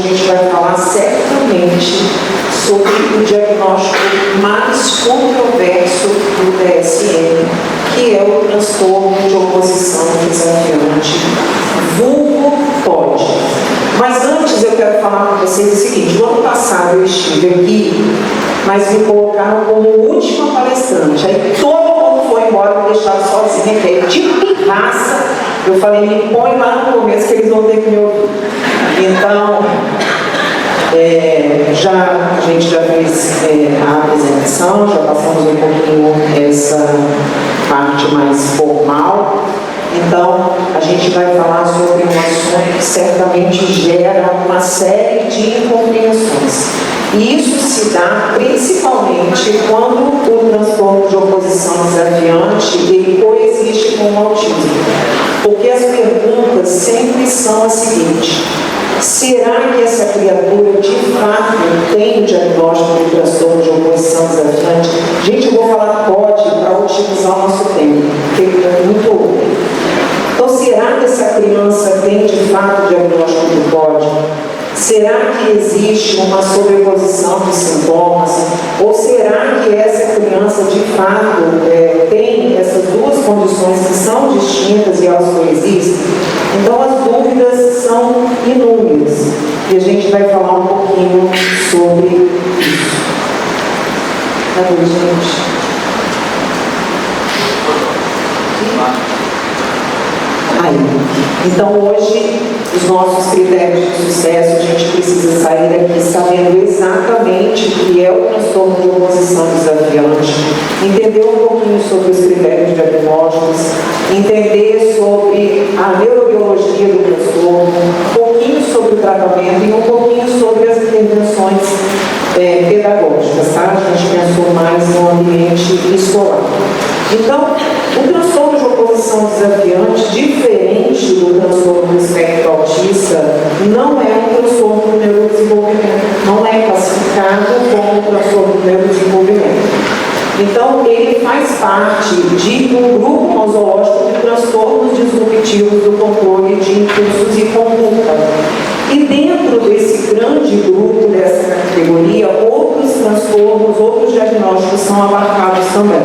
A gente vai falar certamente sobre o diagnóstico mais controverso do DSM, que é o transtorno de oposição desafiante, vulgo TOD. Mas antes eu quero falar com vocês o seguinte: no ano passado eu estive aqui, mas me colocaram como última palestrante. Aí todo mundo foi embora, me deixaram sozinha, que é de pirraça. Eu falei, me põe lá no começo que eles vão ter que me ouvir. Então, a gente já fez a apresentação, já passamos um pouquinho essa parte mais formal. Então, a gente vai falar sobre um assunto que certamente gera uma série de incompreensões. E isso se dá principalmente quando o transtorno de oposição desafiante ele coexiste com o autismo. Porque as perguntas sempre são as seguintes: será que essa criatura de fato tem o diagnóstico de transtorno de oposição desafiante? Gente, eu vou falar pode para otimizar o nosso tempo, porque é muito longo. Então, será que essa criança tem de fato o diagnóstico de POD? Será que existe uma sobreposição de sintomas? Ou será que essa criança de fato tem essas duas condições que são distintas e elas coexistem? Então as dúvidas são inúmeras e a gente vai falar um pouquinho sobre isso. Cadê, gente? Aí. Então hoje, os nossos critérios de sucesso, a gente precisa sair daqui sabendo exatamente o que é o transtorno de oposição desafiante, entender um pouquinho sobre os critérios diagnósticos, entender sobre a neurobiologia do transtorno, um pouquinho sobre o tratamento e um pouquinho sobre as intervenções pedagógicas, tá? A gente pensou mais no ambiente escolar. Então, o transtorno de oposição desafiante, diferente do transtorno do espectro autista, não é um transtorno do neurodesenvolvimento, não é classificado como transtorno do neurodesenvolvimento. Então, ele faz parte de um grupo nosológico de transtornos disruptivos do controle de impulsos e conduta. E dentro desse grande grupo, dessa categoria, outros transtornos, outros diagnósticos são abarcados também.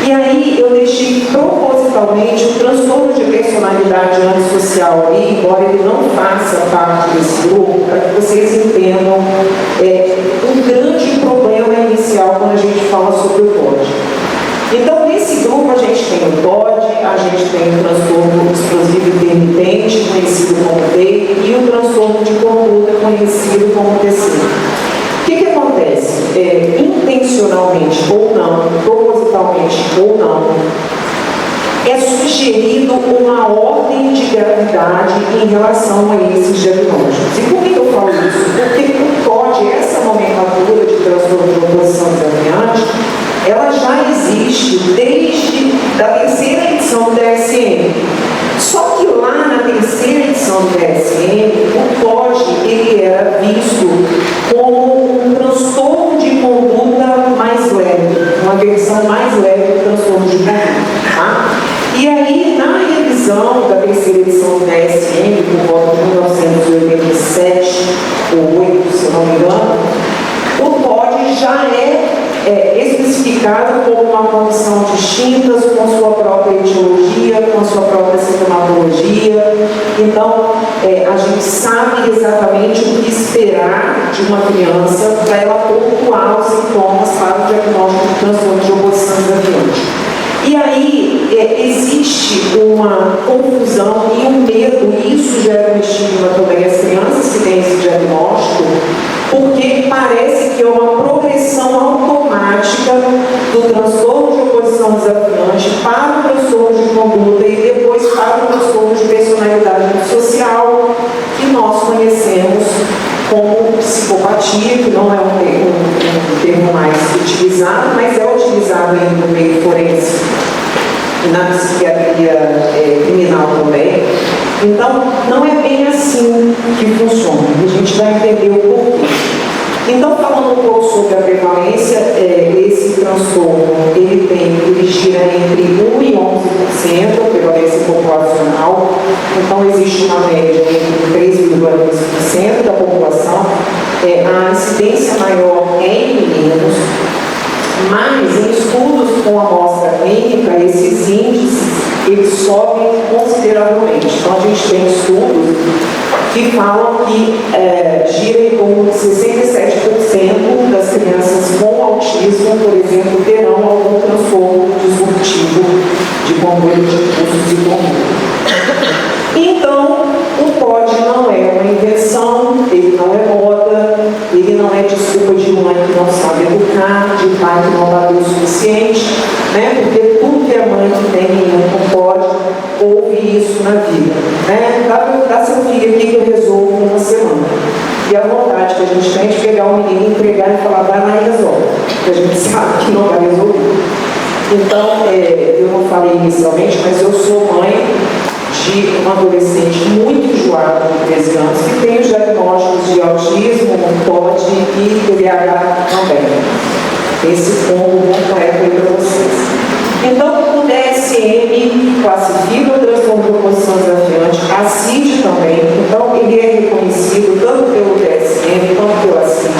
E aí eu deixei propositalmente o transtorno de personalidade antissocial ali, embora ele não faça parte desse grupo, para que vocês entendam um grande problema inicial quando a gente fala sobre o TOD. Então, nesse grupo a gente tem o TOD, a gente tem o transtorno explosivo intermitente, conhecido como TEI, e o transtorno de conduta, conhecido como TC. O que acontece? Intencionalmente ou não, propositalmente ou não, é sugerido uma ordem de gravidade em relação a esses diagnósticos. E por que eu falo isso? Porque o TOD, essa nomenclatura de transtorno de oposição desafiante, ela já existe desde a terceira edição do DSM. Só que lá na terceira edição do DSM, o TOD ele era visto como um transtorno de conduta mais leve, uma versão mais leve do transtorno de conduta. Tá? E aí, na revisão da terceira edição do DSM, por volta de 1987 ou 8, se eu não me engano, o TOD já é especificado como uma condição distinta, com sua própria etiologia, com sua própria sintomatologia. Então, a gente sabe exatamente o que esperar de uma criança para ela pontuar os sintomas para o diagnóstico de transtorno de oposição desafiante. E aí, existe uma confusão e um medo, e isso gera um estigma também às crianças que têm esse diagnóstico, porque parece que é uma progressão automática do transtorno de oposição desafiante para o transtorno de conduta e depois para o transtorno de personalidade social, que nós conhecemos como psicopatia, que não é um termo mais utilizado, mas é utilizado ainda no meio forense e na psiquiatria criminal também. Então, não é bem assim que funciona. A gente vai entender o porquê. Então, falando um pouco sobre a prevalência, esse transtorno, ele gira entre 1 e 11%, a prevalência populacional. Então, existe uma média entre 3,2% da população, a incidência maior é em meninos, mas em estudos com amostra clínica, esses índices eles sobem consideravelmente. Então, a gente tem estudos que falam que gira em torno de 67% das crianças com autismo, por exemplo, terão algum transtorno disruptivo de controle de impulsos e conduta. Então, o POD não é uma invenção, ele não é moda, ele não é desculpa de mãe que não sabe educar, de pai que não dá o suficiente, né? Porque tudo que é mãe que tem menino com POD, ouve isso na vida, né? Dá seu filho aqui que eu resolvo em uma semana. E a vontade que a gente tem de pegar o menino, entregar e falar, vai lá e resolve, porque a gente sabe que não vai resolver. Então, eu não falei inicialmente, mas eu sou mãe de um adolescente muito enjoado de 13 anos, que tem os diagnósticos de autismo, POD e TDAH também. Esse combo completo aí para vocês. Então, o DSM classifica o transtorno de oposição desafiante, a CID também, então ele é reconhecido tanto pelo DSM quanto pela CID.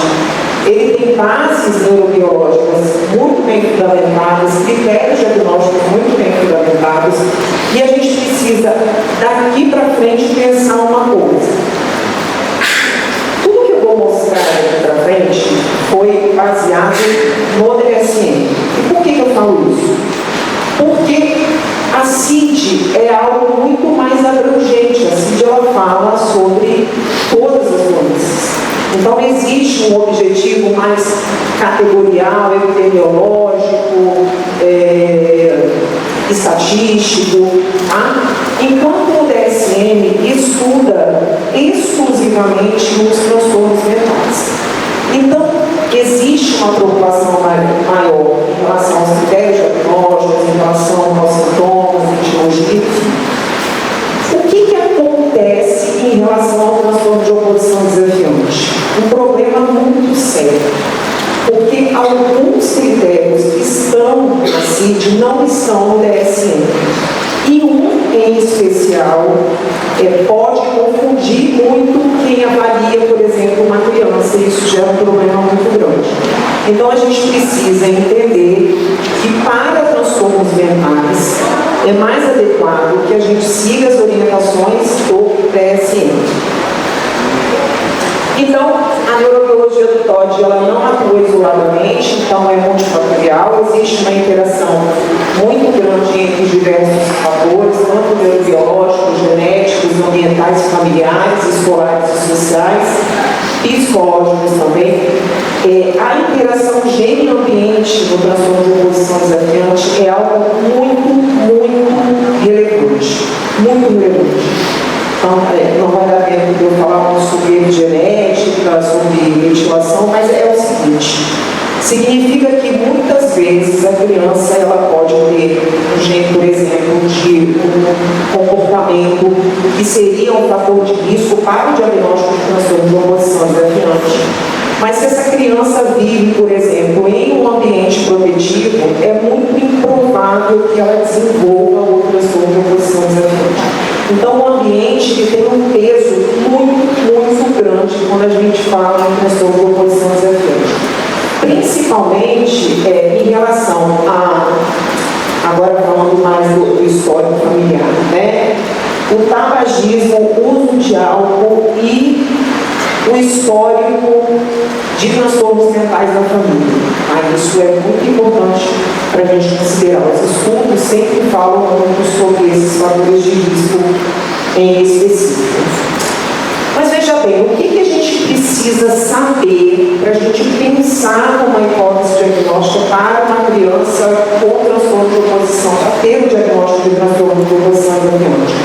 Ele tem bases neurobiológicas muito bem fundamentadas, critérios diagnósticos muito bem fundamentados, e a gente precisa, daqui para frente, pensar uma coisa. Tudo que eu vou mostrar aqui para frente foi baseado no DSM. E por que eu falo isso? Porque a CID é algo muito mais abrangente. A CID ela fala sobre todas as doenças. Então, existe um objetivo mais categorial, epidemiológico, estatístico, tá? Enquanto o DSM estuda exclusivamente os transtornos mentais. Então, existe uma preocupação maior em relação aos critérios diagnósticos, em relação aos sintomas, etiologia. O que acontece em relação ao transtorno de oposição desafiante? Um problema muito sério, porque alguns critérios que estão na CID não estão no DSM. E um em especial pode confundir muito quem avalia, por exemplo, uma criança, e isso gera um problema muito grande. Então a gente precisa entender que para transtornos mentais é mais adequado que a gente siga as orientações do DSM. Então, a neurobiologia do TOD ela não atua isoladamente, então é multifatorial, existe uma interação muito grande entre os diversos fatores, tanto neurobiológicos, genéticos, ambientais, familiares, escolares e sociais, psicológicos também. A interação gênio-ambiente no transtorno de oposição desafiante é algo muito relevante, muito relevante. Então, não vai dar tempo de eu falar muito sobre epigenética, sobre metilação, mas é o seguinte: significa que muitas vezes a criança ela pode ter um gene, por exemplo, de um comportamento que seria um fator de risco para o diagnóstico de transtorno de oposição desafiante. Mas se essa criança vive, por exemplo, em um ambiente protetivo, é muito improvável que ela desenvolva o transtorno de oposição desafiante. Então, o ambiente ele tem um peso muito grande quando a gente fala em transtorno de oposição desafiante. Principalmente em relação a, agora falando mais do histórico familiar, né? O tabagismo, o uso de álcool e o histórico de transtornos mentais na família. Isso é muito importante para a gente considerar. Os estudos sempre falam muito sobre esses fatores de risco em específico. Mas veja bem, o que a gente precisa saber para a gente pensar numa hipótese diagnóstica para uma criança com transtorno de oposição, para ter o diagnóstico de transtorno de oposição desafiante?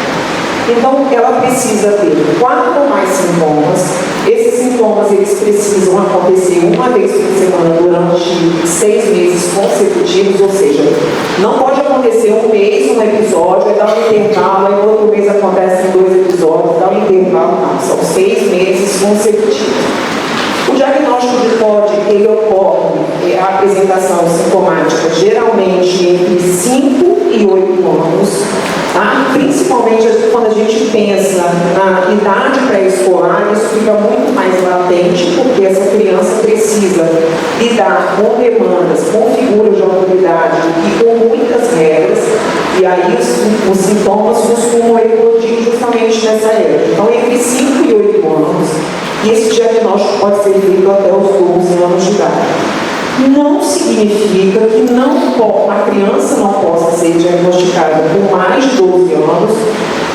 Então, ela precisa ter 4 ou mais sintomas. Esses sintomas eles precisam acontecer uma vez por semana durante 6 meses consecutivos, ou seja, não pode acontecer um mês, um episódio, aí dá um intervalo, aí no outro mês acontecem 2 episódios, dá um intervalo, não, são 6 meses consecutivos. O diagnóstico de TOD, ele ocorre, a apresentação sintomática, geralmente entre 5 e 8 anos, tá? Tá? Principalmente quando a gente pensa na idade pré-escolar, isso fica muito mais latente, porque essa criança precisa lidar com demandas, com figuras de autoridade e com muitas regras, e aí os sintomas costumam eclodir justamente nessa época. Então, entre 5 e 8 anos, e esse diagnóstico pode ser feito até os 12 anos de idade. Não significa que a criança não possa ser diagnosticada com mais de 12 anos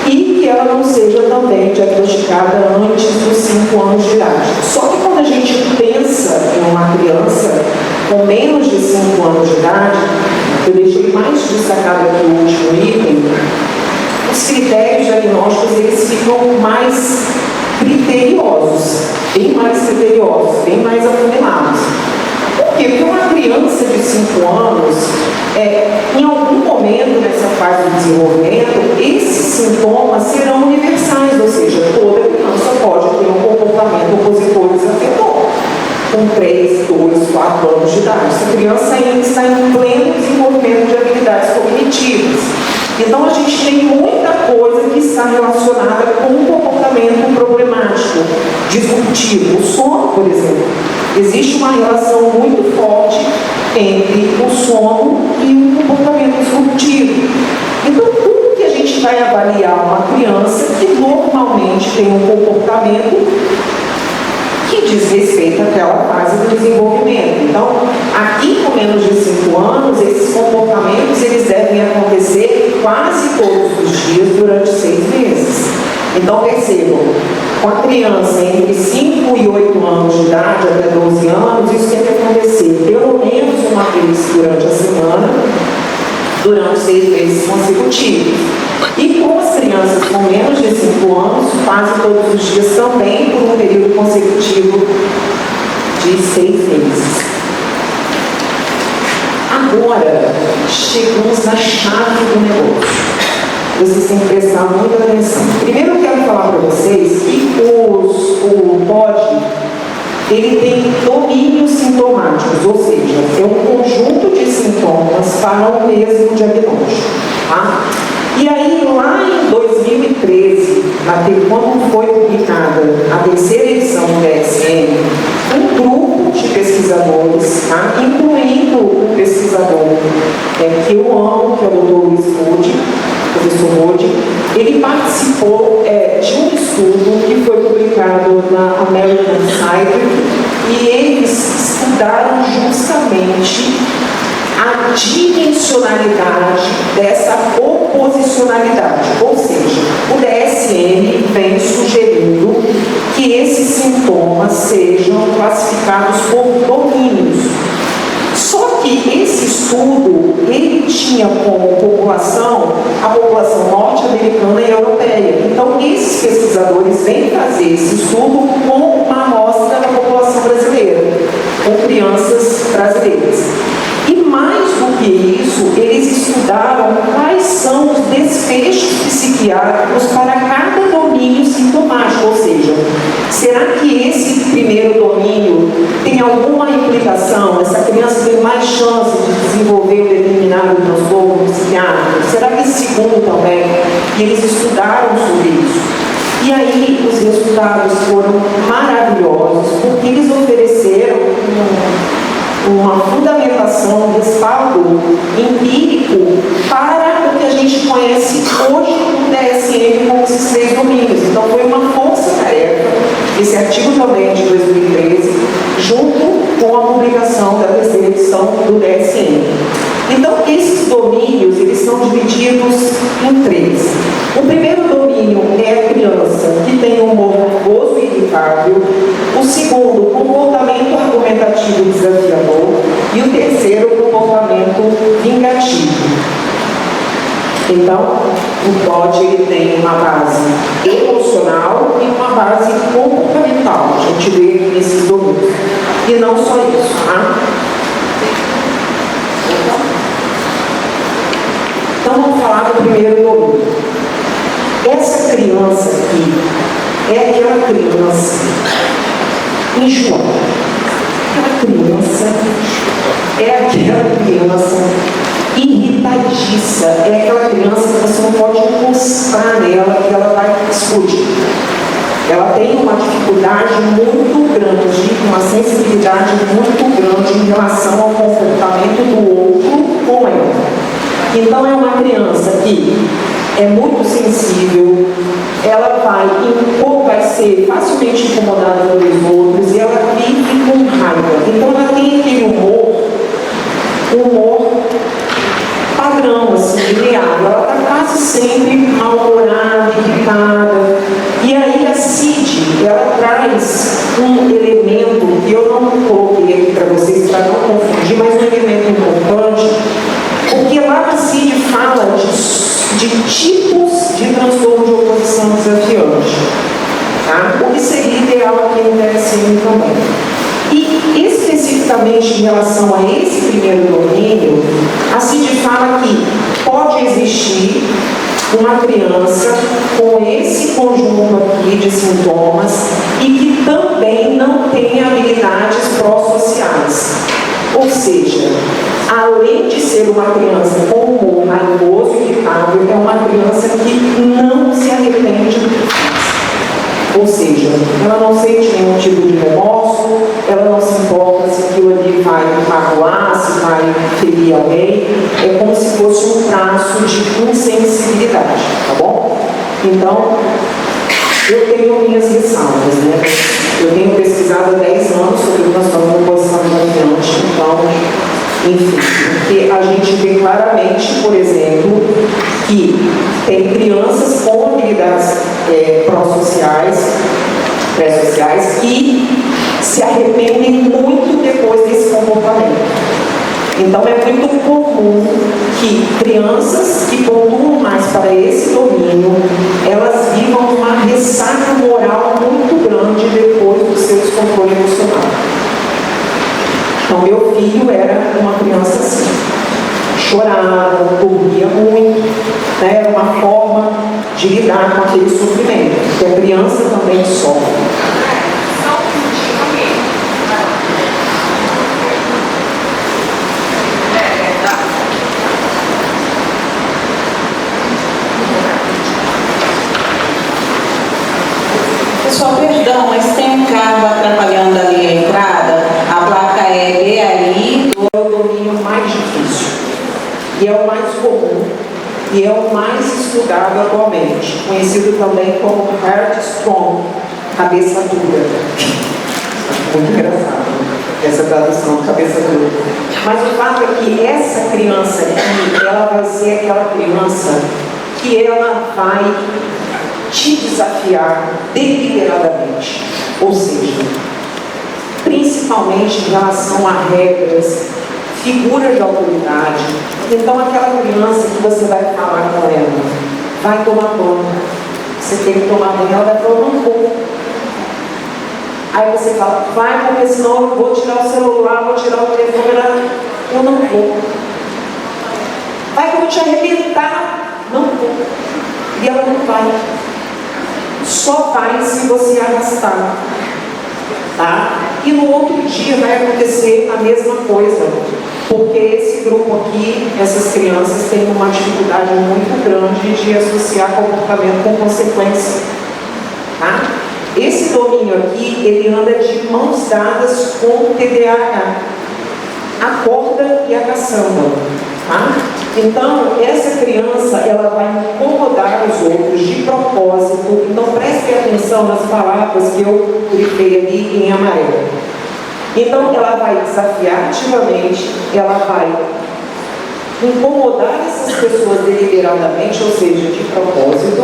e que ela não seja também diagnosticada antes dos 5 anos de idade. Só que quando a gente pensa em uma criança com menos de 5 anos de idade, eu deixei mais destacado aqui o último item, os critérios diagnósticos eles ficam mais criteriosos, bem mais afunilados. Por quê? Porque uma criança de 5 anos, em algum momento nessa fase de desenvolvimento, esses sintomas serão universais, ou seja, toda criança pode ter um comportamento opositor desafiador, com 3, 2, 4 anos de idade. Essa criança ainda está em pleno desenvolvimento de habilidades cognitivas. Então, a gente tem muita coisa que está relacionada com um comportamento problemático, disruptivo. O sono, por exemplo. Existe uma relação muito forte entre o sono e o comportamento disruptivo. Então, como que a gente vai avaliar uma criança que normalmente tem um comportamento que diz respeito àquela fase do desenvolvimento? Então, aqui com menos de 5 anos, esses comportamentos eles devem acontecer quase todos os dias durante 6 meses. Então, percebam, com a criança entre 5 e 8 anos de idade, até 12 anos, isso tem que acontecer pelo menos uma vez durante a semana, durante 6 meses consecutivos. E com as crianças com menos de 5 anos, quase todos os dias também, por um período consecutivo de 6 meses. Agora, chegamos na chave do negócio. Vocês têm que prestar muita atenção. Primeiro eu quero falar para vocês que o POD ele tem domínios sintomáticos, ou seja, é um conjunto de sintomas para o mesmo diagnóstico. Tá? E aí, lá em 2013, quando foi publicada a terceira edição do DSM, um grupo de pesquisadores, tá? Incluindo um pesquisador que eu amo, que é o Dr. Luiz Moody, professor Moody, ele participou de um estudo que foi publicado na American Psychiatric e eles estudaram justamente a dimensionalidade dessa oposicionalidade, ou seja, o DSM vem sugerindo que esses sintomas sejam classificados por domínios. Só que esse estudo, ele tinha como população a população norte-americana e europeia. Então, esses pesquisadores vêm fazer esse estudo com uma amostra da população brasileira, com crianças brasileiras. E mais do que isso, eles estudaram quais são os desfechos psiquiátricos para cada domínio sintomático, ou seja, será que esse primeiro domínio tem alguma implicação? Essa criança tem mais chance de desenvolver um determinado transtorno psiquiátrico? Será que esse segundo também? E eles estudaram sobre isso. E aí os resultados foram maravilhosos, porque eles ofereceram uma fundamentação, um respaldo empírico para o que a gente conhece hoje no DSM como esses 3 domínios. Então foi uma força-tarefa, esse artigo também é de 2013, junto com a publicação da terceira edição do DSM. Então esses domínios, eles são divididos em 3. O primeiro domínio é a criança que tem um humor nervoso e irritável. O segundo, comportamento argumentativo desafiador. E o terceiro, comportamento vingativo. Então, o POD ele tem uma base emocional e uma base comportamental. A gente vê nesses domínios. E não só isso, tá? Então, vamos falar do primeiro domínio. Essa criança aqui é aquela criança enjoada. Aquela criança é aquela criança irritadiça. É aquela criança que você não pode encostar nela, que ela vai explodir. Ela tem uma dificuldade muito grande, uma sensibilidade muito grande em relação ao comportamento do outro com ela. Então é uma criança que é muito sensível, ela vai ser facilmente incomodada pelos outros e ela vive com raiva. Então ela tem aquele humor padrão, assim, linear. Ela está quase sempre mal-humorada, irritada. E aí a CID, ela traz um elemento que eu não coloquei aqui para vocês, para não confundir, mas um elemento importante, porque lá a CID fala de tipos de transtorno de oposição desafiante. Tá? O que seria ideal aqui no DSM também. E especificamente em relação a esse primeiro domínio, a CID fala que pode existir uma criança com esse conjunto aqui de sintomas e que também não tem habilidades pró-sociais. Ou seja, além de ser uma criança com humor raivoso e irritável, é uma criança que não se arrepende do que faz. Ou seja, ela não sente nenhum tipo de remorso, ela não se importa se aquilo ali vai magoar, se vai ferir alguém. É como se fosse um traço de insensibilidade, tá bom? Então, eu tenho minhas ressalvas, né? Eu tenho pesquisado há 10 anos sobre o transtorno de oposição desafiante, então, enfim, porque a gente vê claramente, por exemplo, que tem crianças com habilidades pré-sociais que se arrependem muito depois desse comportamento. Então é muito comum que crianças que pontuam mais para esse domínio, elas vivam uma ressaca moral muito grande depois do seu descontrole emocional. Então meu filho era uma criança assim, chorava, dormia muito, né? Era uma forma de lidar com aquele sofrimento, porque a criança também sofre. Pessoal, perdão, mas tem um carro atrapalhando ali a entrada, a placa é BAI. É o domínio mais difícil, e é o mais comum, e é o mais estudado atualmente, conhecido também como Heart Strong, cabeça dura. Muito engraçado essa tradução, cabeça dura. Mas o fato é que essa criança aqui, ela vai ser aquela criança que ela vai te desafiar deliberadamente, ou seja, principalmente em relação a regras, figuras de autoridade. Então aquela criança que você vai falar com ela, vai tomar banho, você tem que tomar banho, ela vai falar, não vou. Aí você fala, vai, porque senão eu vou tirar o celular, vou tirar o telefone, eu não vou. Vai que eu vou te arrebentar, não vou. E ela não vai. Só vai se você arrastar. Tá? E no outro dia vai acontecer a mesma coisa, porque esse grupo aqui, essas crianças têm uma dificuldade muito grande de associar comportamento com consequência. Tá? Esse domínio aqui, ele anda de mãos dadas com o TDAH, a corda e a caçamba. Tá? Então, essa criança, ela vai incomodar os outros de propósito. Então, prestem atenção nas palavras que eu grifei ali em amarelo. Então, ela vai desafiar ativamente, ela vai incomodar essas pessoas deliberadamente, ou seja, de propósito,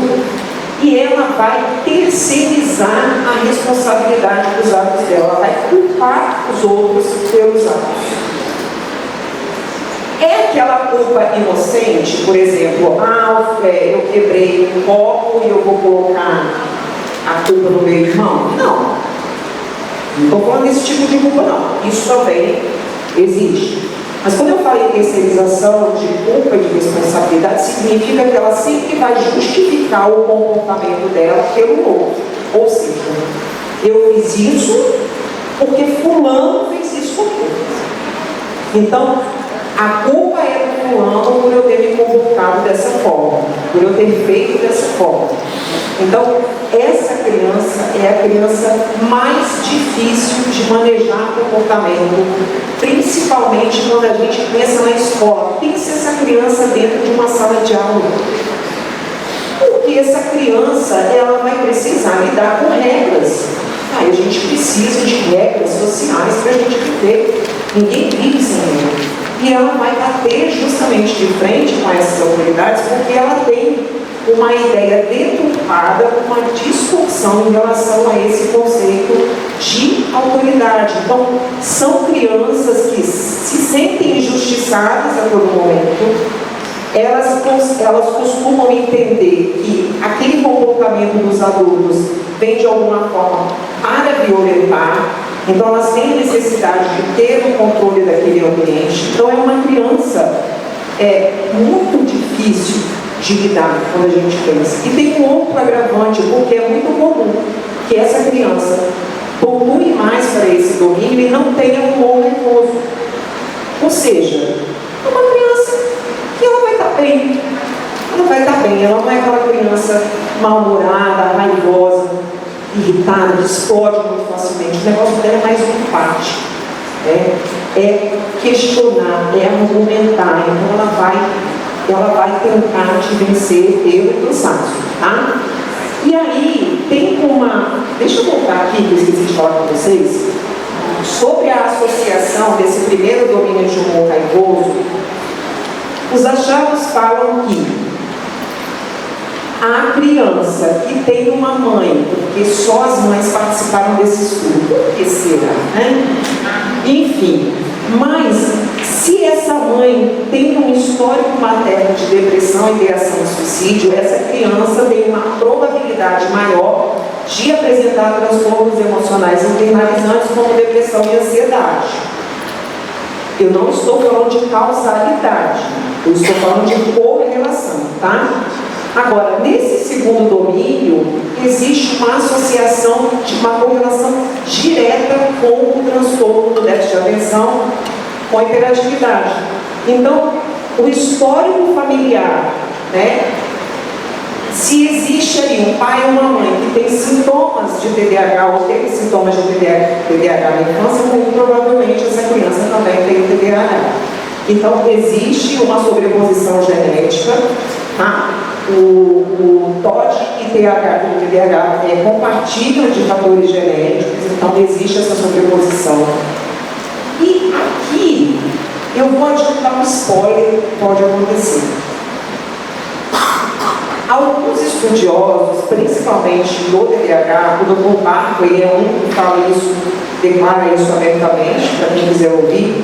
e ela vai terceirizar a responsabilidade dos atos dela, ela vai culpar os outros pelos atos. É aquela culpa inocente, por exemplo, eu quebrei um copo e eu vou colocar a culpa no meu irmão? Não. Não estou falando desse tipo de culpa, não. Isso também existe. Mas quando eu falo em terceirização de culpa e de responsabilidade, significa que ela sempre vai justificar o comportamento dela pelo outro. Ou seja, eu fiz isso porque fulano fez isso comigo. Então, a culpa é do fulano por eu ter me comportado dessa forma, por eu ter feito dessa forma. Então, essa criança é a criança mais difícil de manejar comportamento, principalmente quando a gente pensa na escola. Pensa essa criança dentro de uma sala de aula. Porque essa criança, ela vai precisar lidar com regras. Aí a gente precisa de regras sociais para a gente viver. Ninguém vive sem regras. E ela vai bater justamente de frente com essas autoridades porque ela tem uma ideia deturpada, uma distorção em relação a esse conceito de autoridade. Então, são crianças que se sentem injustiçadas a todo momento. Elas costumam entender que aquele comportamento dos adultos vem de alguma forma para violentar, então elas têm necessidade de ter o controle daquele ambiente. Então é uma criança muito difícil de lidar quando a gente pensa. E tem um outro agravante, porque é muito comum que essa criança ponue mais para esse domínio e não tenha um bom repouso. Ou seja, é uma criança que ela vai estar bem. Ela vai estar bem, ela não é aquela criança mal-humorada, raivosa, irritada, que explode muito facilmente. O negócio dela é mais um empate. É questionar, é argumentar. Então ela vai tentar te vencer pelo cansaço, tá? E aí, tem uma... Deixa eu voltar aqui, que eu esqueci de falar com vocês, sobre a associação desse primeiro domínio de humor raivoso. Os achados falam que a criança que tem uma mãe, porque só as mães participaram desse estudo, por que será, né? Enfim, mas se essa mãe tem um histórico materno de depressão e ideação de suicídio, essa criança tem uma probabilidade maior de apresentar transtornos emocionais internalizantes como depressão e ansiedade. Eu não estou falando de causalidade, eu estou falando de correlação, tá? Agora, nesse segundo domínio, existe uma associação, uma correlação direta com o transtorno do déficit de atenção, com a hiperatividade. Então, o histórico familiar, né? Se existe ali um pai ou uma mãe que tem sintomas de TDAH ou teve sintomas de TDAH na infância, muito provavelmente essa criança também tem o TDAH. Então, existe uma sobreposição genética, tá? O TOD e TDAH compartilham de fatores genéticos, então existe essa sobreposição. E aqui, eu vou adiantar um spoiler que pode acontecer. Alguns estudiosos, principalmente do TDAH, o Dr. Marco, ele é um que fala isso, declara isso abertamente, para quem quiser ouvir.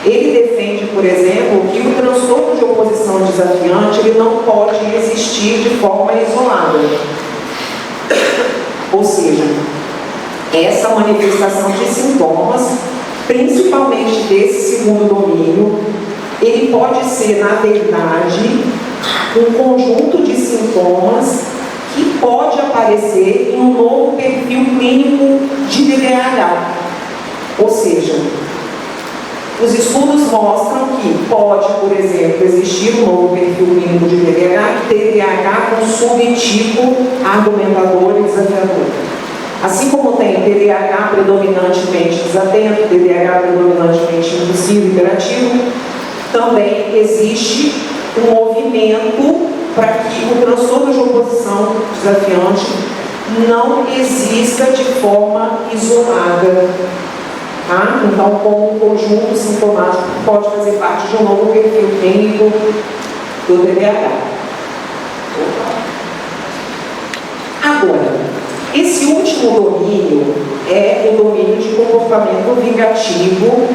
Ele defende, por exemplo, que o transtorno de oposição desafiante ele não pode existir de forma isolada. Ou seja, essa manifestação de sintomas, principalmente desse segundo domínio, ele pode ser, na verdade, um conjunto de sintomas que pode aparecer em um novo perfil clínico de TDAH. Ou seja, os estudos mostram que pode, por exemplo, existir um novo perfil clínico de TDAH com subtipo argumentador e desafiador. Assim como tem TDAH predominantemente desatento, TDAH predominantemente impulsivo e hiperativo, também existe um movimento para que o transtorno de oposição desafiante não exista de forma isolada. Tá? Então, como um conjunto sintomático pode fazer parte de um novo perfil clínico do TDAH. Agora, esse último domínio é o domínio de comportamento vingativo,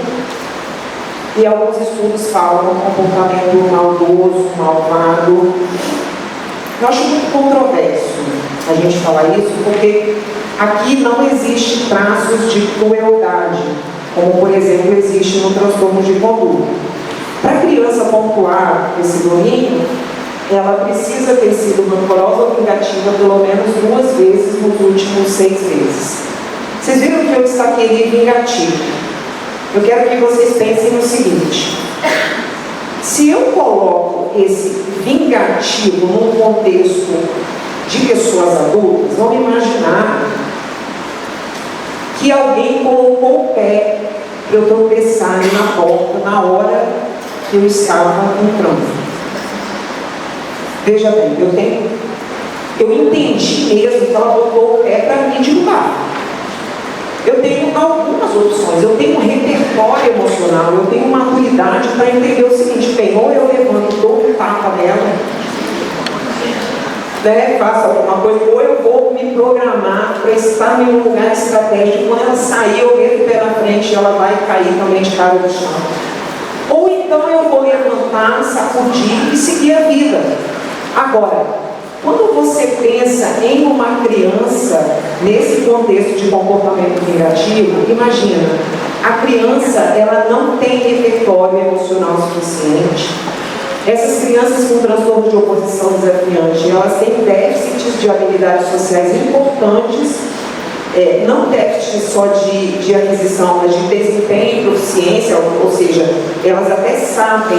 e alguns estudos falam comportamento maldoso, malvado. Eu acho muito controverso a gente falar isso, porque aqui não existe traços de crueldade, como, por exemplo, existe no transtorno de conduta. Para a criança pontuar esse domínio, ela precisa ter sido rancorosa ou vingativa pelo menos 2 vezes nos últimos 6 meses. Vocês viram que eu destaquei vingativo. eu quero que vocês pensem no seguinte: se eu coloco esse vingativo num contexto de pessoas adultas, vamos imaginar que alguém colocou o pé para eu tropeçar ali na porta na hora que eu estava entrando. Veja bem, eu entendi mesmo que ela botou o pé para me derrubar. Eu tenho algumas opções, eu tenho um repertório emocional, eu tenho maturidade para entender o seguinte: bem, ou eu levanto, dou um tapa nela, né, faço alguma coisa, ou eu vou me programar para estar em um lugar estratégico. Quando ela sair, eu meto o pé na frente e ela vai cair também de cara no chão. Ou então eu vou levantar, sacudir e seguir a vida. Agora, quando você pensa em uma criança nesse contexto de comportamento negativo, imagina, a criança ela não tem repertório emocional suficiente. Essas crianças com transtorno de oposição desafiante, elas têm déficits de habilidades sociais importantes, não déficits só de aquisição, mas de desempenho e proficiência, ou seja, elas até sabem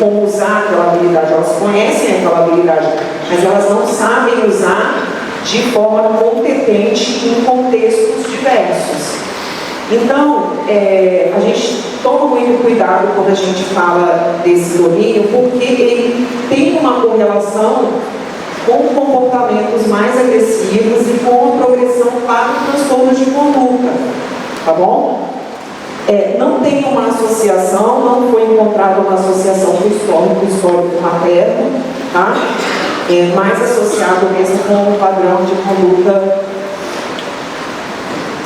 como usar aquela habilidade, elas conhecem aquela habilidade, mas elas não sabem usar de forma competente em contextos diversos. Então, a gente toma muito cuidado quando a gente fala desse domínio, porque ele tem uma correlação com comportamentos mais agressivos e com a progressão para o transtorno de conduta, tá bom? Não tem uma associação, não foi encontrada uma associação com o histórico materno, tá? Mais associado mesmo com o padrão de conduta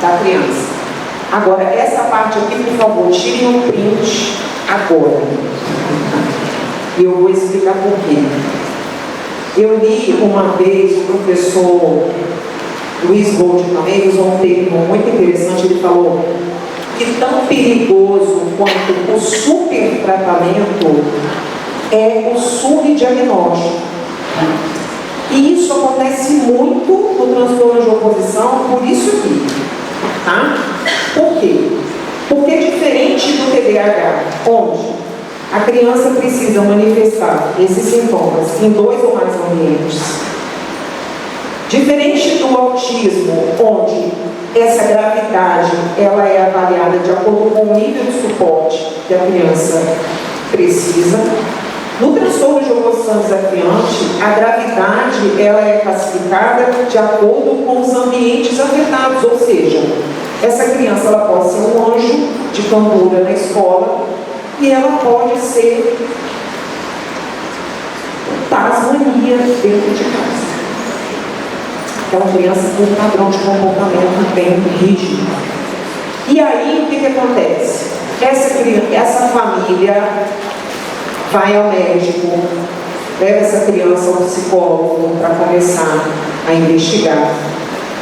da criança. Agora, essa parte aqui, por favor, tirem um print agora. E eu vou explicar por quê. Eu li uma vez o professor Luiz Gold também usou um termo muito interessante. Ele falou que tão perigoso quanto o supertratamento é o subdiagnóstico. E isso acontece muito no transtorno de oposição, por isso aqui. Tá? Por quê? Porque diferente do TDAH, onde a criança precisa manifestar esses sintomas em 2 ou mais ambientes, diferente do autismo, onde essa gravidade ela é avaliada de acordo com o nível de suporte que a criança precisa, no transtorno de oposição desafiante, a gravidade ela é classificada de acordo com os ambientes afetados, ou seja, essa criança ela pode ser um anjo de candura na escola e ela pode ser tasmania dentro de casa. Aquela criança com um padrão de comportamento bem rígido. E aí, o que acontece? Essa família vai ao médico, leva essa criança ao psicólogo para começar a investigar.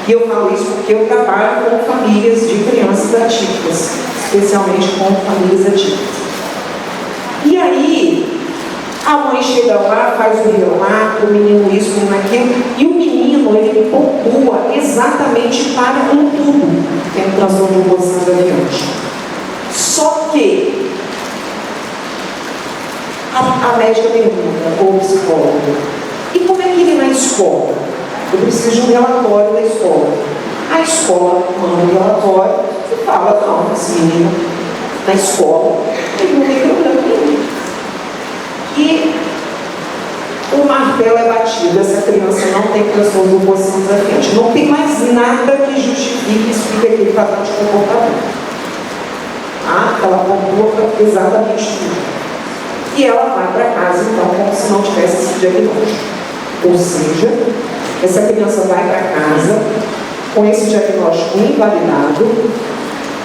E eu falo isso porque eu trabalho com famílias de crianças atípicas, especialmente com famílias atípicas. E aí, a mãe chega lá, faz o relato, o menino isso, o menino aquilo, e o menino, ele pontua exatamente para um tudo, que é um transtorno de oposição desafiante. Só que a médica pergunta, ou o psicólogo, e como é que ele na escola? Eu preciso de um relatório da escola. A escola manda um relatório e fala, não, esse menino na escola, ele não tem problema nenhum. E o martelo é batido, essa criança não tem transtorno de oposição desafiante. Não tem mais nada que justifique, explique aquele padrão de comportamento. Ela pontua exatamente tudo. E ela vai para casa, então, como se não tivesse esse diagnóstico. Ou seja, essa criança vai para casa com esse diagnóstico invalidado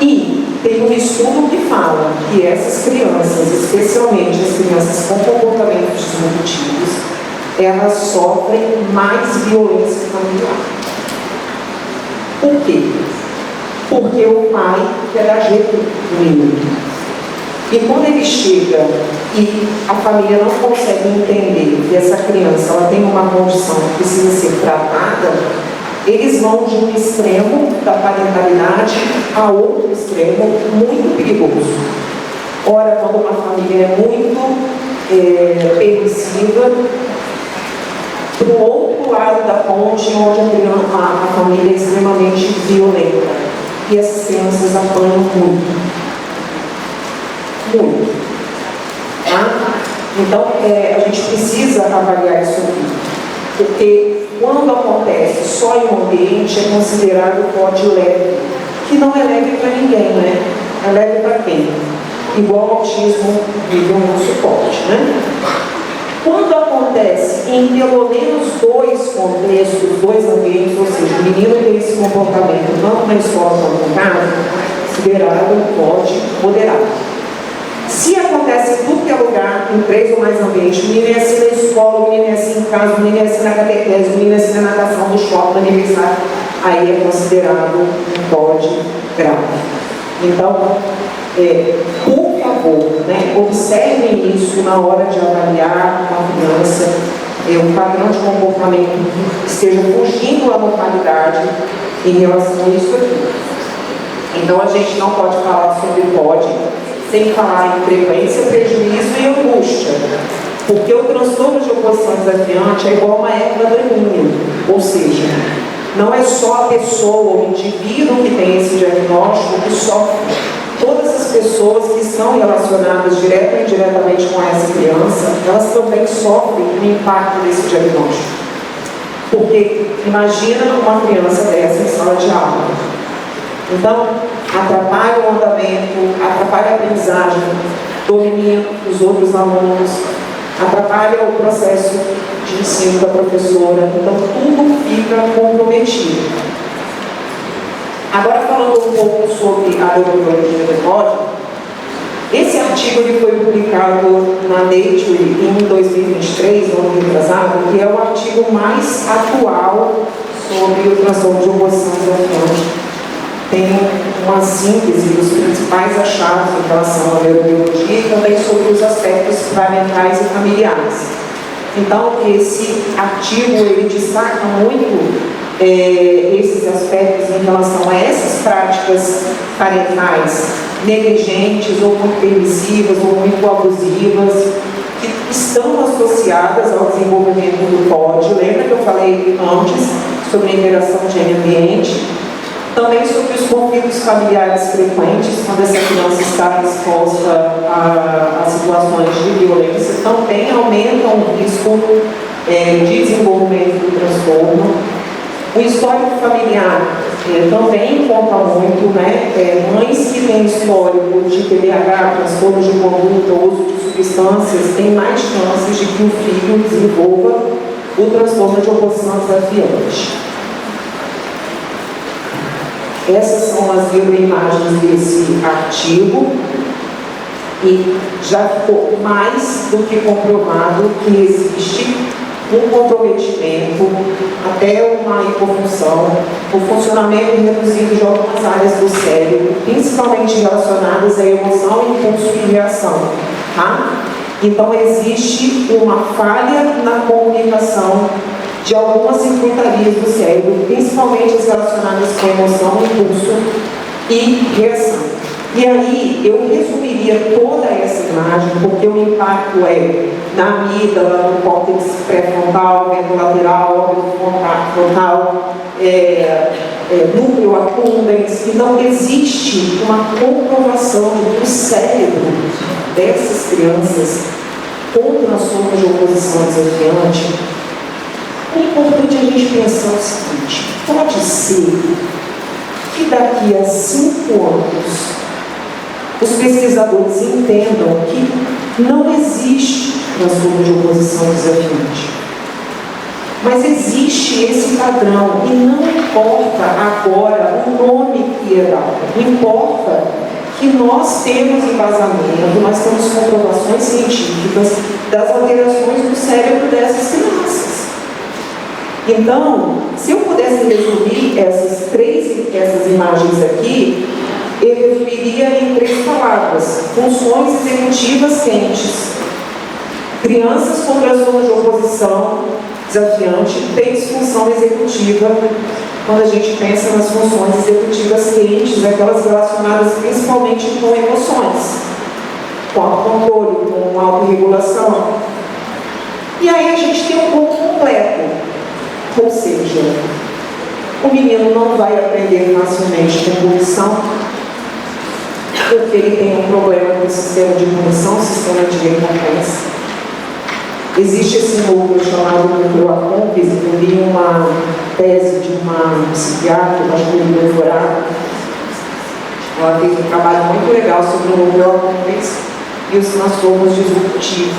e tem um estudo que fala que essas crianças, especialmente as crianças com comportamentos disruptivos, elas sofrem mais violência familiar. Por quê? Porque o pai interagiu com o menino. E quando ele chega e a família não consegue entender que essa criança ela tem uma condição que precisa ser tratada, eles vão de um extremo da parentalidade a outro extremo muito perigoso. Ora, quando uma família é muito permissiva, para o outro lado da ponte, onde a família é extremamente violenta. E essas crianças apanham muito. Muito. Tá? Então, a gente precisa avaliar isso aqui. Porque quando acontece só em um ambiente, é considerado porte leve. Que não é leve para ninguém, né? É leve para quem? Igual ao autismo vive um suporte, né? Quando acontece em pelo menos dois contextos, dois ambientes, ou seja, o menino tem esse comportamento tanto na escola quanto em casa, considerado porte moderado. Se acontece em tudo que é lugar, em 3 ou mais ambientes, o menino é assim na escola, o menino é assim em casa, o menino é assim na catequese, o menino é assim na natação, no shopping, no aniversário, aí é considerado um porte grave. Então, por favor, né, observem isso na hora de avaliar uma criança, o padrão de comportamento que esteja fugindo à normalidade em relação a isso aqui. Então, a gente não pode falar sobre pode sem falar em frequência, prejuízo e angústia. Porque o transtorno de oposição desafiante é igual uma erva daninha, ou seja, não é só a pessoa, o indivíduo que tem esse diagnóstico que sofre. Todas as pessoas que estão relacionadas direta ou indiretamente com essa criança, elas também sofrem o impacto desse diagnóstico. Porque imagina uma criança dessa em sala de aula. Então, atrapalha o andamento, atrapalha a aprendizagem do menino, dos outros alunos, atrapalha o processo de ensino da professora. Então, tudo fica comprometido. Agora, falando um pouco sobre a neurobiologia do código, esse artigo ele foi publicado na Nature em 2023, no ano retrasado, que é o artigo mais atual sobre o transtorno de oposição desafiante. Tem uma síntese dos principais achados em relação à neurobiologia e também sobre os aspectos parentais e familiares. Então, esse artigo ele destaca muito esses aspectos em relação a essas práticas parentais negligentes ou muito permissivas ou muito abusivas que estão associadas ao desenvolvimento do POD. Lembra que eu falei antes sobre a interação gênero-ambiente? Também sobre os conflitos familiares frequentes, quando essa criança está exposta a situações de violência, também aumentam o risco de desenvolvimento do transtorno. O histórico familiar também conta muito, né? Mães que têm histórico de TDAH, transtornos de conduta, uso de substâncias, têm mais chances de que o filho desenvolva o transtorno de oposição desafiante. Essas são as neuroimagens desse artigo e já ficou mais do que comprovado que existe um comprometimento, até uma hipofunção, o funcionamento reduzido de algumas áreas do cérebro, principalmente relacionadas à emoção, impulso e reação. Tá? Então, existe uma falha na comunicação de algumas circuitarias do cérebro, principalmente as relacionadas com emoção, impulso e reação. E aí, eu resumiria toda essa imagem, porque o impacto é na amígdala, no córtex pré-frontal, lateral, órgão frontal, núcleo accumbens. Então, existe uma comprovação do cérebro dessas crianças com transtorno de oposição desafiante. É importante a gente pensar o seguinte: pode ser que daqui a 5 anos os pesquisadores entendam que não existe transtorno de oposição desafiante, mas existe esse padrão e não importa agora o nome que é dado, importa que nós temos embasamento, nós temos comprovações científicas das alterações do cérebro dessas crianças. Então, se eu pudesse resumir essas imagens aqui, eu resumiria em 3 palavras: funções executivas quentes. Crianças com transtorno de oposição desafiante têm disfunção executiva quando a gente pensa nas funções executivas quentes, aquelas relacionadas principalmente com emoções, com autocontrole, com autorregulação. E aí a gente tem um corpo completo, ou seja, o menino não vai aprender facilmente com punição, porque ele tem um problema com o sistema de punição, o sistema de recompensa. Existe esse núcleo chamado núcleo acômplice. Eu li uma tese de uma psiquiatra, uma doutorado. Ela fez um trabalho muito legal sobre o núcleo acômplice e os transtornos disruptivos.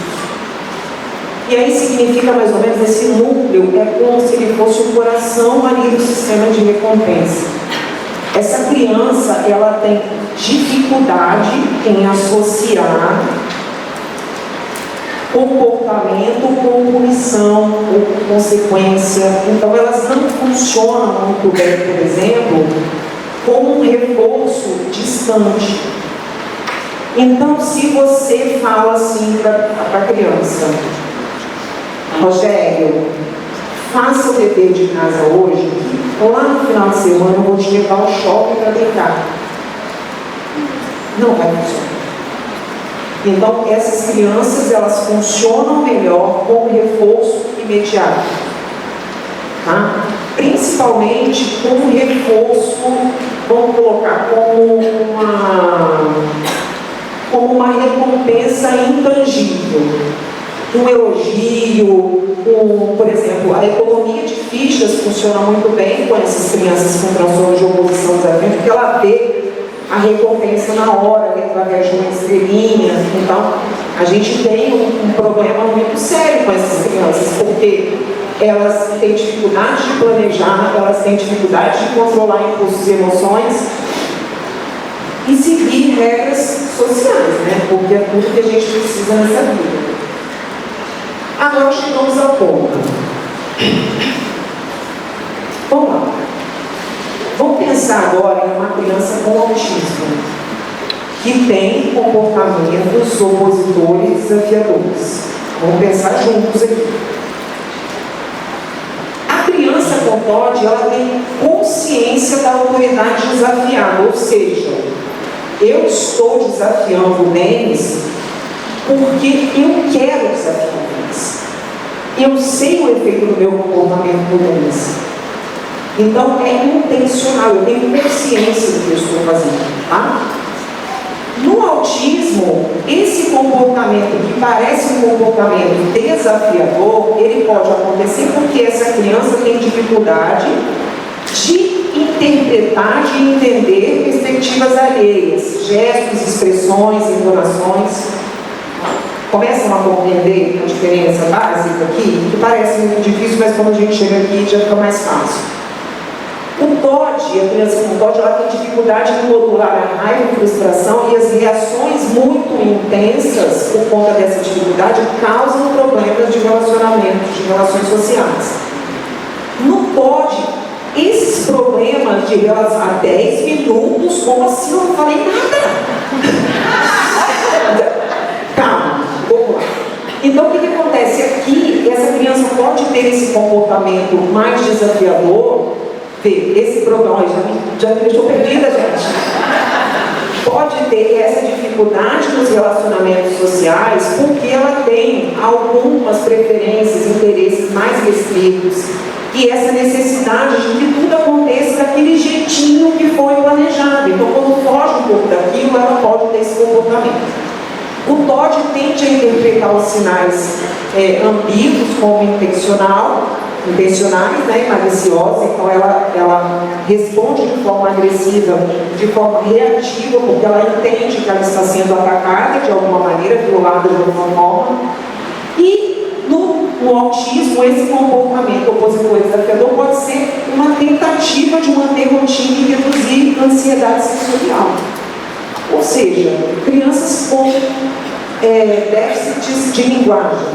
E aí significa mais ou menos, esse núcleo é como se ele fosse o coração ali do sistema de recompensa. Essa criança, ela tem dificuldade em associar comportamento com punição ou com consequência. Então elas não funcionam muito bem, por exemplo, como um reforço distante. Então, se você fala assim para a criança: Rogério, faça o dever de casa hoje, lá no final de semana eu vou te levar ao shopping para brincar. Não vai funcionar. Então, essas crianças, elas funcionam melhor com reforço imediato. Tá? Principalmente com reforço, vamos colocar como uma recompensa intangível. Um elogio, por exemplo, a economia de fichas funciona muito bem com essas crianças com transtorno de oposição desafio, porque ela vê a recompensa na hora, através de uma estrelinha. Então, a gente tem um problema muito sério com essas crianças, porque elas têm dificuldade de planejar, elas têm dificuldade de controlar impulsos e emoções e seguir regras sociais, né? Porque é tudo que a gente precisa nessa vida. Agora chegamos ao ponto. Vamos lá. Vamos pensar agora em uma criança com autismo, que tem comportamentos opositores desafiadores. Vamos pensar juntos aqui. A criança com TOD, ela tem consciência da autoridade desafiada, ou seja, eu estou desafiando o Denis porque eu quero desafiar o Denis. Eu sei o efeito do meu comportamento no Denis. Então é intencional, eu tenho consciência do que eu estou fazendo, tá? No autismo, esse comportamento que parece um comportamento desafiador, ele pode acontecer porque essa criança tem dificuldade de interpretar, de entender perspectivas alheias, gestos, expressões, entonações. Começam a compreender a diferença básica aqui, que parece muito difícil, mas quando a gente chega aqui já fica mais fácil. O TOD, a criança com TOD, ela tem dificuldade em modular a raiva e frustração, e as reações muito intensas por conta dessa dificuldade causam problemas de relacionamento, de relações sociais. No TOD, esses problemas de relação há 10 minutos, como assim? Eu não falei nada. Calma, vamos lá. Então, o que acontece aqui? Essa criança pode ter esse comportamento mais desafiador. Esse problema, já me deixou perdida, gente. Pode ter essa dificuldade nos relacionamentos sociais porque ela tem algumas preferências, interesses mais restritos e essa necessidade de que tudo aconteça daquele jeitinho que foi planejado. Então, quando foge um pouco daquilo, ela pode ter esse comportamento. O TOD tende a interpretar os sinais ambíguos como intencionais, né, maliciosa. Então ela responde de forma agressiva, de forma reativa, porque ela entende que ela está sendo atacada de alguma maneira, violada de alguma forma. E no autismo, esse comportamento opositor desafiador pode ser uma tentativa de manter rotina e reduzir a ansiedade sensorial. Ou seja, crianças com déficits de linguagem.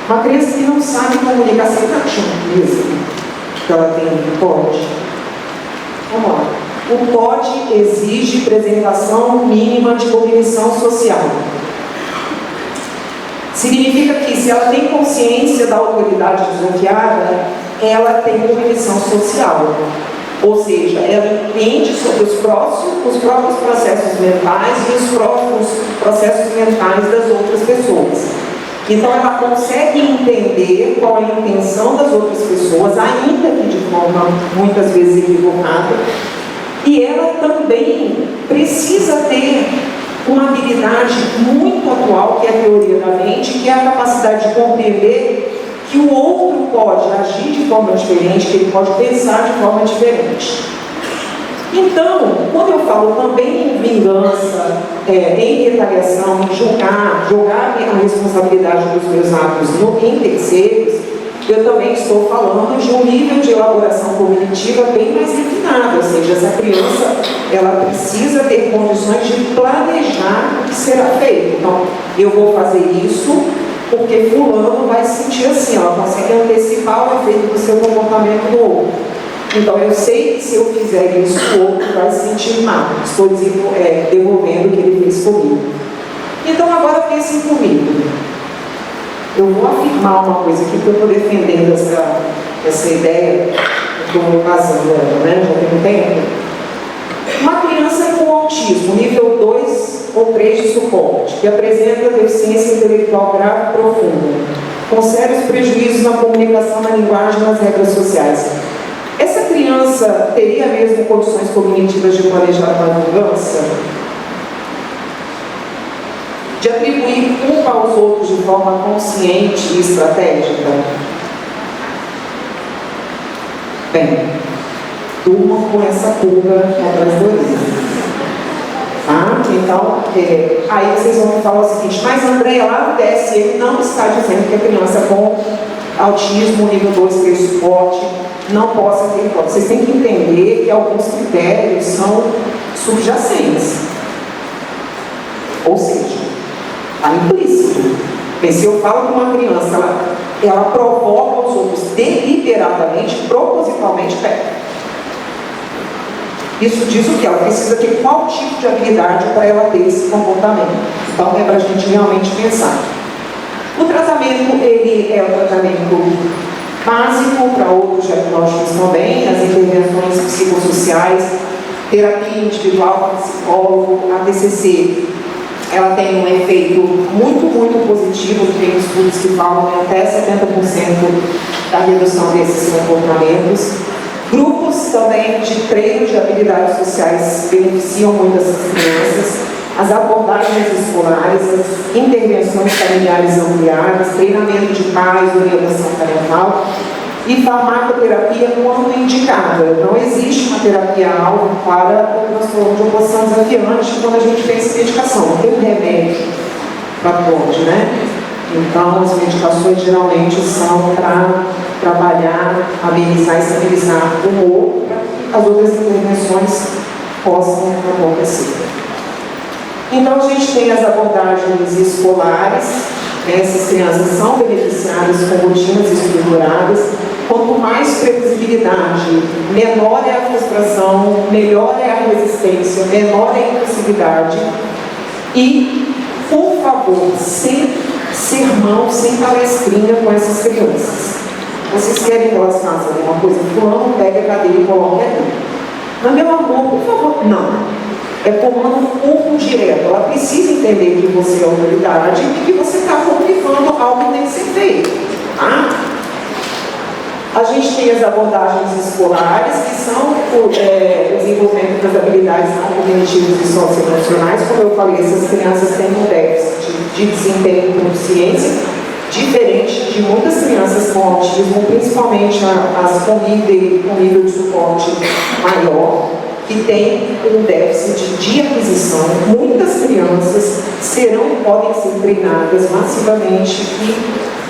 Uma criança que não sabe comunicar, você está achando mesmo que ela tem TOD? Vamos lá. O TOD exige preservação mínima de cognição social. Significa que se ela tem consciência da autoridade desafiada, ela tem cognição social. Ou seja, ela entende sobre os próprios processos mentais e os próprios processos mentais das outras pessoas. Então, ela consegue entender qual é a intenção das outras pessoas, ainda que de forma muitas vezes equivocada, e ela também precisa ter uma habilidade muito atual, que é a teoria da mente, que é a capacidade de compreender que o outro pode agir de forma diferente, que ele pode pensar de forma diferente. Então, quando eu falo também em vingança, em retaliação, em jogar a responsabilidade dos meus atos em terceiros, eu também estou falando de um nível de elaboração cognitiva bem mais refinado, ou seja, essa criança, ela precisa ter condições de planejar o que será feito. Então, eu vou fazer isso porque fulano vai se sentir assim, ela consegue antecipar o efeito do seu comportamento no outro. Então, eu sei que se eu fizer isso, o outro vai se sentir mal. Estou devolvendo o que ele fez comigo. Então, agora pensem comigo. Eu vou afirmar uma coisa aqui, que eu estou defendendo essa ideia, estou vazando ela, né? Já tem um tempo. Uma criança com autismo, nível 2 ou 3 de suporte, que apresenta deficiência intelectual grave e profunda, com sérios prejuízos na comunicação, na linguagem e nas regras sociais. Essa criança teria mesmo condições cognitivas de planejar uma vingança? De atribuir culpa aos outros de forma consciente e estratégica? Bem, durmam com essa pulga atrás da orelha. Tá? Então, aí vocês vão falar o seguinte: mas Andréia, lá no DSM não está dizendo que a criança com autismo nível 2, 3 suporte não possa ter hipótese. Vocês têm que entender que alguns critérios são subjacentes. Ou seja, está implícito. Bem, se eu falo com uma criança, ela provoca os outros deliberadamente, propositalmente, isso diz o que? Ela precisa ter qual tipo de habilidade para ela ter esse comportamento. Então, é para a gente realmente pensar. O tratamento, ele é um tratamento básico para outros diagnósticos também, as intervenções psicossociais, terapia individual com psicólogo, a TCC. Ela tem um efeito muito positivo, tem estudos que falam em até 70% da redução desses comportamentos. Grupos também de treino de habilidades sociais beneficiam muito essas crianças. As abordagens escolares, as intervenções familiares ampliadas, treinamento de pais, orientação parental e farmacoterapia quando indicada. Não existe uma terapia-alvo para o transtorno de oposição desafiante quando a gente pensa em medicação. Não tem um remédio para todos, né? Então, as medicações geralmente são para trabalhar, amenizar e estabilizar o humor para que as outras intervenções possam acontecer. Então, a gente tem as abordagens escolares, né? Essas crianças são beneficiadas com rotinas estruturadas. Quanto mais previsibilidade, menor é a frustração, melhor é a resistência, menor é a impulsividade. E, por favor, sem sermão, sem palestrinha com essas crianças. Vocês querem que elas façam alguma coisa? Fulano, pega a cadeira e coloca ali. Mas, meu amor, por favor, não. É comando curto direto. Ela precisa entender que você é autoridade e que você está comunicando algo que tem que ser feito. Tá? A gente tem as abordagens escolares, que são o desenvolvimento das habilidades não cognitivas e socioemocionais. Como eu falei, essas crianças têm um déficit de desempenho e proficiência diferente de muitas crianças com autismo, principalmente as com nível de suporte maior, que tem um déficit de aquisição. Muitas crianças podem ser treinadas massivamente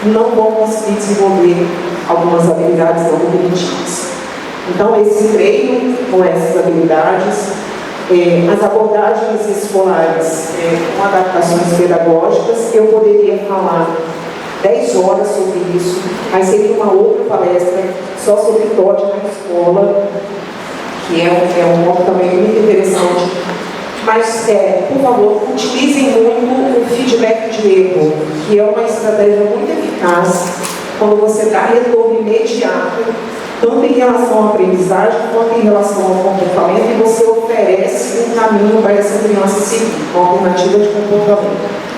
e não vão conseguir desenvolver algumas habilidades não cognitivas. Então, esse treino com essas habilidades, as abordagens escolares com adaptações pedagógicas, eu poderia falar 10 horas sobre isso, mas seria uma outra palestra só sobre TOD na escola, que é um ponto também muito interessante. Mas, por favor, utilizem muito o feedback de erro, que é uma estratégia muito eficaz quando você dá retorno imediato, tanto em relação à aprendizagem quanto em relação ao comportamento, e você oferece um caminho para essa criança seguir, uma alternativa de comportamento.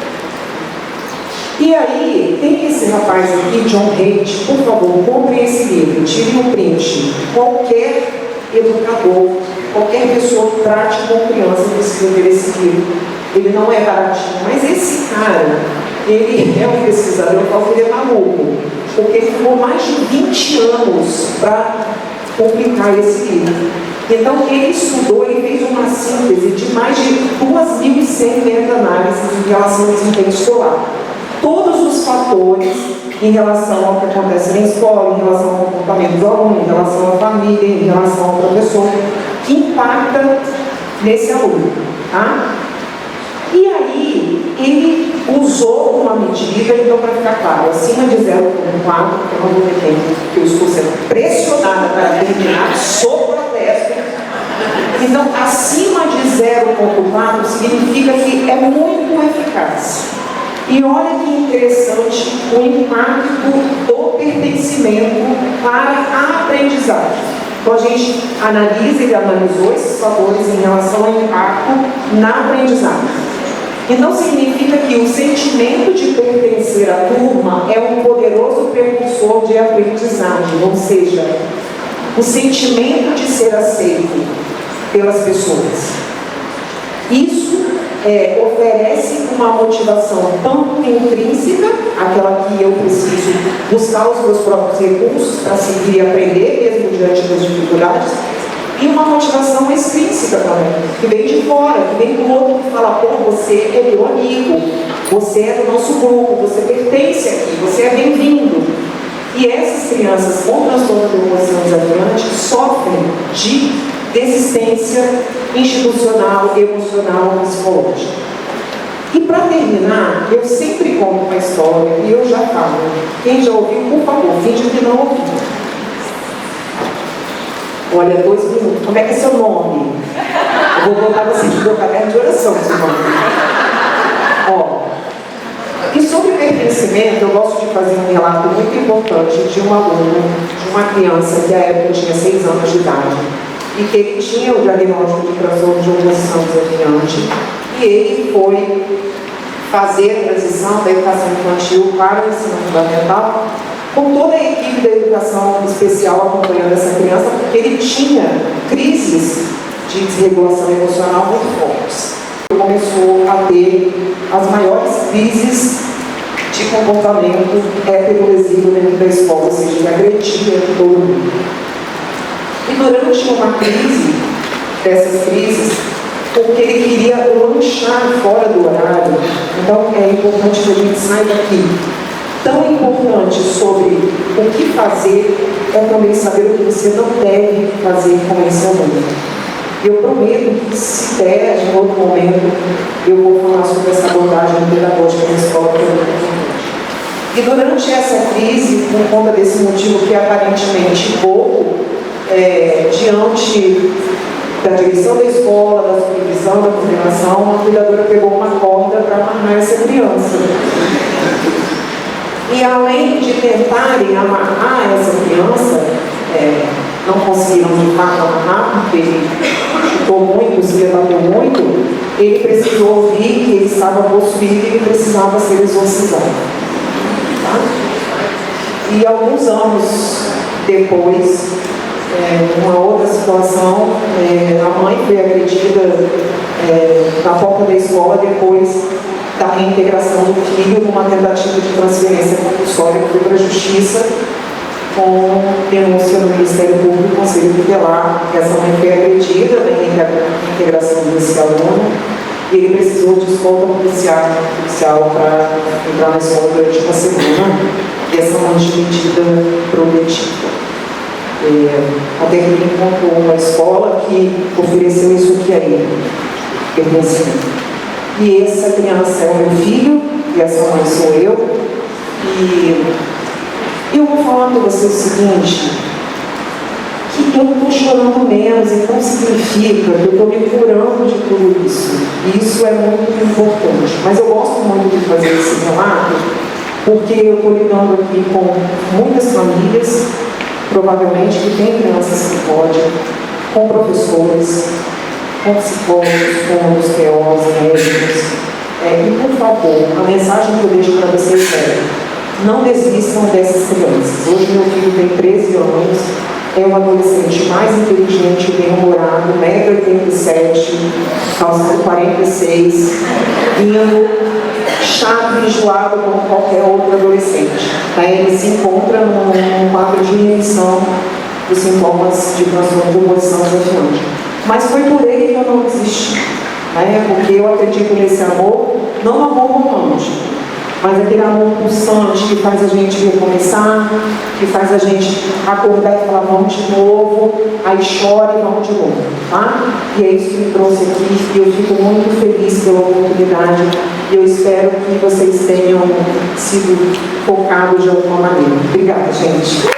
E aí, tem esse rapaz aqui, John Haidt, por favor, compre esse livro, tire um print. Qualquer educador, qualquer pessoa que trate com criança precisa ver esse livro. Ele não é baratinho, mas esse cara, ele é um pesquisador, eu falo que ele é maluco, porque ele ficou mais de 20 anos para publicar esse livro. Então, ele estudou, ele fez uma síntese de mais de 2.100 meta-análises em relação ao desempenho escolar. Todos os fatores em relação ao que acontece na escola, em relação ao comportamento do aluno, em relação à família, em relação ao professor, que impacta nesse aluno. Tá? E aí, ele usou uma medida, então, para ficar claro, acima de 0,4, que é uma medida que eu estou sendo pressionada para terminar, sob protesto. Então, acima de 0,4 significa que é muito eficaz. E olha que interessante o impacto do pertencimento para a aprendizagem. Então a gente analisa e analisou esses fatores em relação ao impacto na aprendizagem. Então significa que o sentimento de pertencer à turma é um poderoso precursor de aprendizagem, ou seja, o sentimento de ser aceito pelas pessoas. Isso oferece uma motivação tanto intrínseca, aquela que eu preciso buscar os meus próprios recursos para seguir e aprender, mesmo diante das dificuldades, e uma motivação extrínseca também, que vem de fora, que vem do outro, que fala, pô, você é meu amigo, você é do nosso grupo, você pertence aqui, você é bem-vindo. E essas crianças com transtorno de oposição desafiante sofrem de desistência institucional, emocional, psicológica. E para terminar, eu sempre conto uma história e eu já falo. Quem já ouviu, por favor, finge que não ouviu. Olha, 2 minutos. Como é que é seu nome? Eu vou botar você no meu caderno de oração, seu nome. Ó. E sobre pertencimento, eu gosto de fazer um relato muito importante de um aluno, de uma criança que à época tinha 6 anos de idade, e que ele tinha o diagnóstico de transtorno de oposição desafiante, e ele foi fazer a transição da educação infantil para o ensino fundamental, com toda a equipe da educação especial acompanhando essa criança, porque ele tinha crises de desregulação emocional muito fortes. Ele começou a ter as maiores crises de comportamento heterolesivo dentro da escola, ou seja, de agredir todo mundo. E durante uma crise, dessas crises, porque ele queria lanchar fora do horário, então é importante que a gente saiba aqui. Tão importante sobre o que fazer é também saber o que você não deve fazer com esse aluno. Eu prometo que, se der em outro momento, eu vou falar sobre essa abordagem pedagógica na escola, que é muito importante. E durante essa crise, por conta desse motivo que é aparentemente pouco, diante da direção da escola, da supervisão, da coordenação, a cuidadora pegou uma corda para amarrar essa criança. E além de tentarem amarrar essa criança, não conseguiram de fato amarrar, porque ele chutou muito, se levantou muito, ele precisou ouvir que ele estava possuído e ele precisava ser exorcizado. Tá? E alguns anos depois, uma outra situação, a mãe foi agredida na porta da escola depois da reintegração do filho numa tentativa de transferência compulsória que foi para a Justiça, com denúncia no Ministério Público e Conselho Tutelar. Essa mãe foi agredida na reintegração desse aluno e ele precisou de escolta policial para entrar na escola durante uma semana, e essa mãe de medida prometida. Até que ele encontrou uma escola que ofereceu isso aqui a ele, pertencimento. E essa criança é o meu filho, e essa mãe sou eu. E eu vou falar para você o seguinte, que eu estou chorando menos, então significa que eu estou me curando de tudo isso. E isso é muito importante. Mas eu gosto muito de fazer esse relato, porque eu estou lidando aqui com muitas famílias, provavelmente que têm crianças que podem, com professores, com psicólogos, com os teólogos, médicos. E, por favor, a mensagem que eu deixo para vocês é: não desistam dessas crianças. Hoje meu filho tem 13 anos, é um adolescente mais inteligente, bem-humorado, 1,87 m, calçado 46, vindo chato e enjoado como qualquer outro adolescente. Ele se encontra num quadro de remissão dos sintomas de transtorno de oposição desafiante. Mas foi por ele que eu não desisti, porque eu acredito nesse amor, não no amor romântico, mas aquele amor pulsante que faz a gente recomeçar, que faz a gente acordar e falar vamos de novo, aí chora e vamos de novo, tá? E é isso que me trouxe aqui, e eu fico muito feliz pela oportunidade, e eu espero que vocês tenham sido focados de alguma maneira. Obrigada, gente.